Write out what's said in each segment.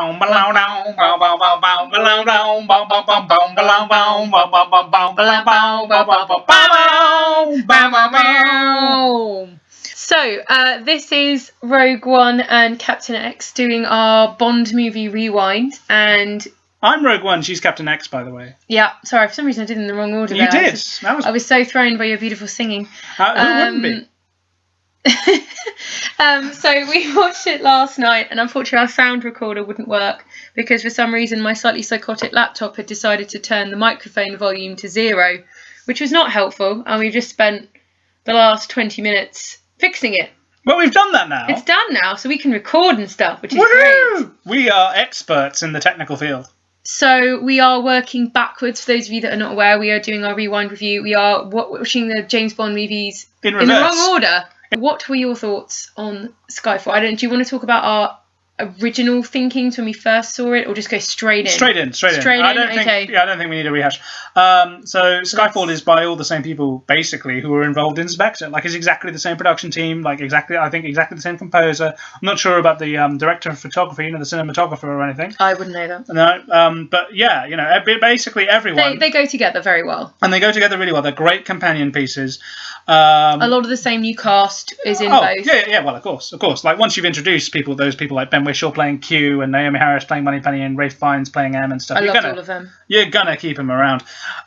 So, this is Rogue One and Captain X doing our Bond movie rewind, and I'm Rogue One, she's Captain X, by the way. Yeah, sorry, for some reason I did it in the wrong order. You there. did. I was so thrown by your beautiful singing. Who wouldn't be? So we watched it last night, and unfortunately our sound recorder wouldn't work because for some reason my slightly psychotic laptop had decided to turn the microphone volume to 0, which was not helpful, and we've just spent the last 20 minutes fixing it. Well, we've done that now. It's done now, so we can record and stuff, which is Woo-hoo! great. We are experts in the technical field. So we are working backwards. For those of you that are not aware, we are doing our rewind review. We are watching the James Bond movies in the wrong order. What were your thoughts on Skyfall? Do you want to talk about our original thinkings when we first saw it, or just go straight in? Straight in. I don't think we need a rehash. So Skyfall is by all the same people basically who were involved in Spectre. Like, it's exactly the same production team. Like, exactly the same composer. I'm not sure about the director of photography, the cinematographer or anything. I wouldn't know that. No, but yeah, basically everyone. They go together very well. And they go together really well. They're great companion pieces. A lot of the same new cast is in both. Yeah. Well, of course. Like, once you've introduced those people like Ben Whishaw playing Q and Naomi Harris playing Moneypenny and Ralph Fiennes playing M and stuff. I loved all of them. You're gonna keep them around,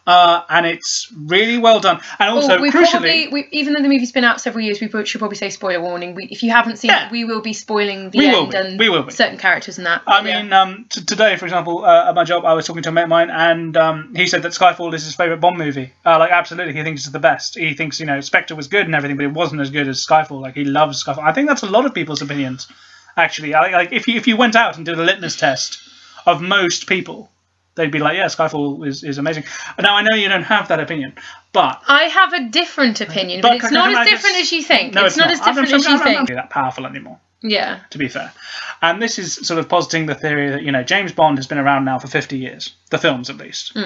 and it's really well done. And also, crucially, even though the movie's been out several years, we should probably say spoiler warning. If you haven't seen it, we will be spoiling the end and certain characters in that. I mean, today, for example, at my job, I was talking to a mate of mine, and he said that Skyfall is his favourite Bond movie. Like, absolutely, he thinks it's the best. He thinks, Spectre was good and everything, but it wasn't as good as Skyfall. Like, he loves Skyfall. I think that's a lot of people's opinions. Actually, like if you went out and did a litmus test of most people, they'd be like, yeah, Skyfall is amazing. Now, I know you don't have that opinion, but I have a different opinion, but it's not as different as you think. No, it's not as different as you think. It's not that powerful anymore. Yeah. To be fair. And this is sort of positing the theory that, James Bond has been around now for 50 years. The films, at least.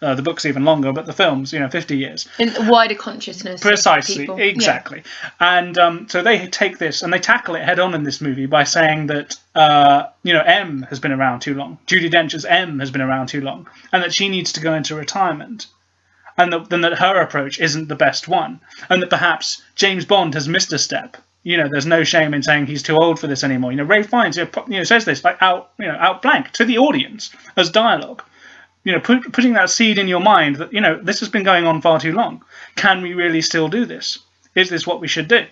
The book's even longer, but the films, 50 years. In the wider consciousness. Precisely, of people. Exactly. Yeah. And so they take this and they tackle it head on in this movie by saying that, M has been around too long. Judi Dench's M has been around too long, and that she needs to go into retirement. And that her approach isn't the best one. And that perhaps James Bond has missed a step. There's no shame in saying he's too old for this anymore. Ralph Fiennes, says this like out blank to the audience as dialogue. Putting that seed in your mind that, this has been going on far too long. Can we really still do this? Is this what we should do?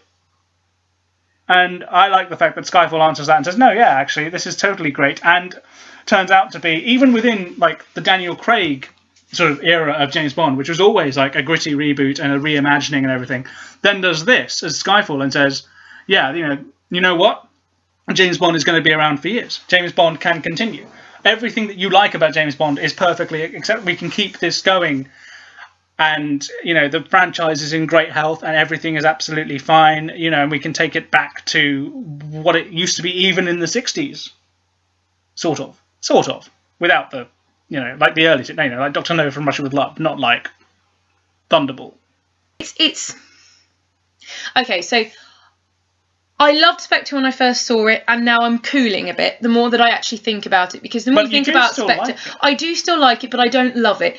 And I like the fact that Skyfall answers that and says, no, yeah, actually, this is totally great. And turns out to be, even within like the Daniel Craig sort of era of James Bond, which was always like a gritty reboot and a reimagining and everything, then does this as Skyfall and says, yeah, you know what? James Bond is going to be around for years. James Bond can continue. Everything that you like about James Bond is perfectly, except we can keep this going. And, the franchise is in great health and everything is absolutely fine, and we can take it back to what it used to be even in the 60s. Sort of. Without the, like the early, like Dr. No from Russia with Love, not like Thunderball. It's... Okay, so... I loved Spectre when I first saw it, and now I'm cooling a bit the more that I actually think about it, because the more you think about Spectre, I do still like it, but I don't love it.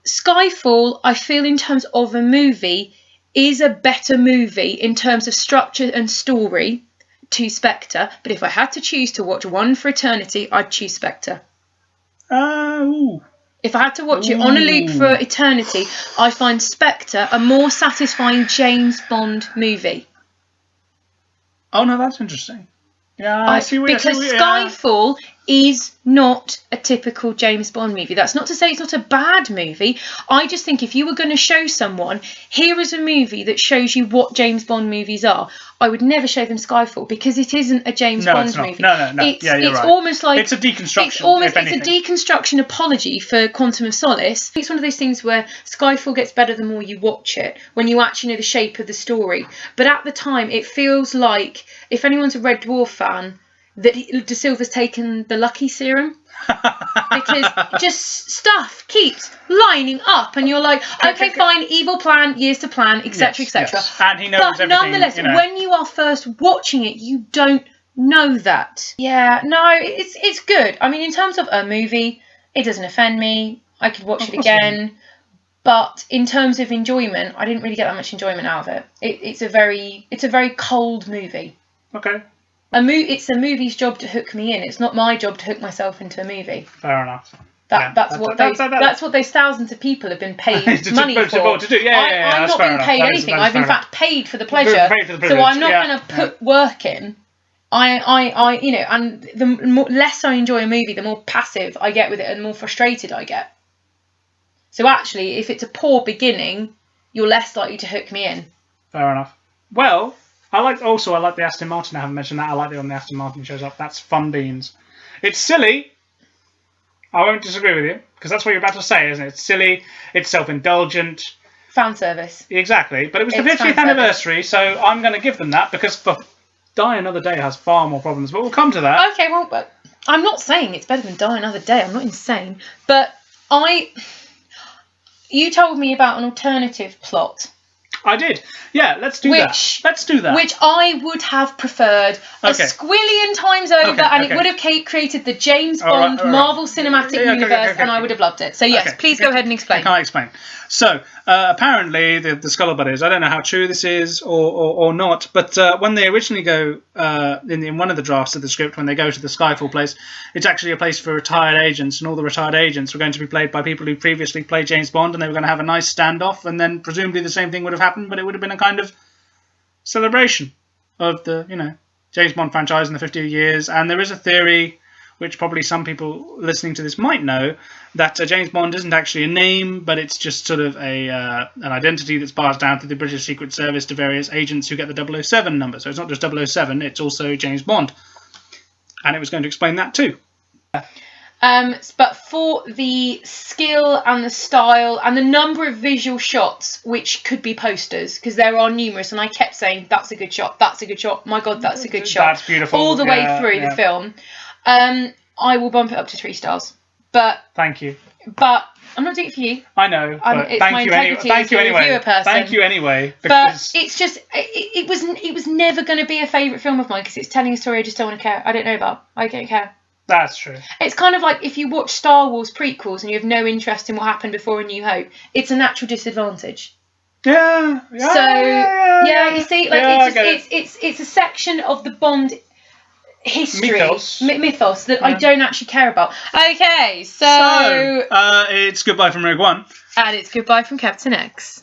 Skyfall, I feel in terms of a movie, is a better movie in terms of structure and story to Spectre, but if I had to choose to watch one for eternity, I'd choose Spectre. If I had to watch it on a loop for eternity, I find Spectre a more satisfying James Bond movie. Oh, no, that's interesting. Yeah, I see what because Skyfall is not a typical James Bond movie. That's not to say it's not a bad movie. I just think if you were going to show someone, here is a movie that shows you what James Bond movies are, I would never show them Skyfall, because it isn't a James Bond movie. No. It's right. Almost like... It's a deconstruction, It's a deconstruction apology for Quantum of Solace. It's one of those things where Skyfall gets better the more you watch it, when you actually know the shape of the story. But at the time, it feels like, if anyone's a Red Dwarf fan, that De Silva's taken the lucky serum. Because just stuff keeps lining up and you're like, okay, fine, evil plan, years to plan, etc, etc. Yes. And he knows everything. Nonetheless, when you are first watching it, you don't know that. Yeah, no, it's good. I mean, in terms of a movie, it doesn't offend me. I could watch it again. But in terms of enjoyment, I didn't really get that much enjoyment out of it. It's a very cold movie. Okay. It's a movie's job to hook me in. It's not my job to hook myself into a movie. Fair enough. That's what those thousands of people have been paid money for. To do. I'm not being paid anything. I've in fact paid for the pleasure. So I'm not going to put work in. And the less I enjoy a movie, the more passive I get with it, and the more frustrated I get. So actually, if it's a poor beginning, you're less likely to hook me in. Fair enough. Well, I like the Aston Martin. I haven't mentioned that. I like it when the Aston Martin shows up. That's fun beans. It's silly. I won't disagree with you, because that's what you're about to say, isn't it? It's silly. It's self-indulgent. Fan service. Exactly. But it was the 50th anniversary, so I'm going to give them that, because Die Another Day has far more problems. But we'll come to that. Okay, well, but I'm not saying it's better than Die Another Day. I'm not insane. But you told me about an alternative plot. I did. Yeah, let's do that. Let's do that. Which I would have preferred a squillion times over, and it would have created the James Bond Marvel Cinematic Universe, and I would have loved it. So yes, please go ahead and explain. I can't explain. So apparently the Sculler Buddies, I don't know how true this is or not, but when they originally go in one of the drafts of the script, when they go to the Skyfall place, it's actually a place for retired agents, and all the retired agents were going to be played by people who previously played James Bond, and they were going to have a nice standoff, and then presumably the same thing would have happened, but it would have been a kind of celebration of the James Bond franchise in the 50 years. And there is a theory, which probably some people listening to this might know, that James Bond isn't actually a name, but it's just sort of an identity that's passed down through the British Secret Service to various agents who get the 007 number. So it's not just 007, it's also James Bond. And it was going to explain that too. But for the skill and the style and the number of visual shots, which could be posters, because there are numerous, and I kept saying, that's a good shot, that's a good shot, my God, that's a good shot. That's beautiful. All the way through the film. I will bump it up to 3 stars. But thank you. But I'm not doing it for you. I know. But it's thank my you integrity Thank you as a anyway. reviewer person. Thank you anyway. But it's just it was never going to be a favourite film of mine, because it's telling a story I just don't want to care. I don't know about. I don't care. That's true. It's kind of like if you watch Star Wars prequels and you have no interest in what happened before A New Hope. It's a natural disadvantage. Yeah. You see, it's a section of the Bond history mythos that I don't actually care about. Okay, so it's goodbye from Rogue One, and it's goodbye from Captain X.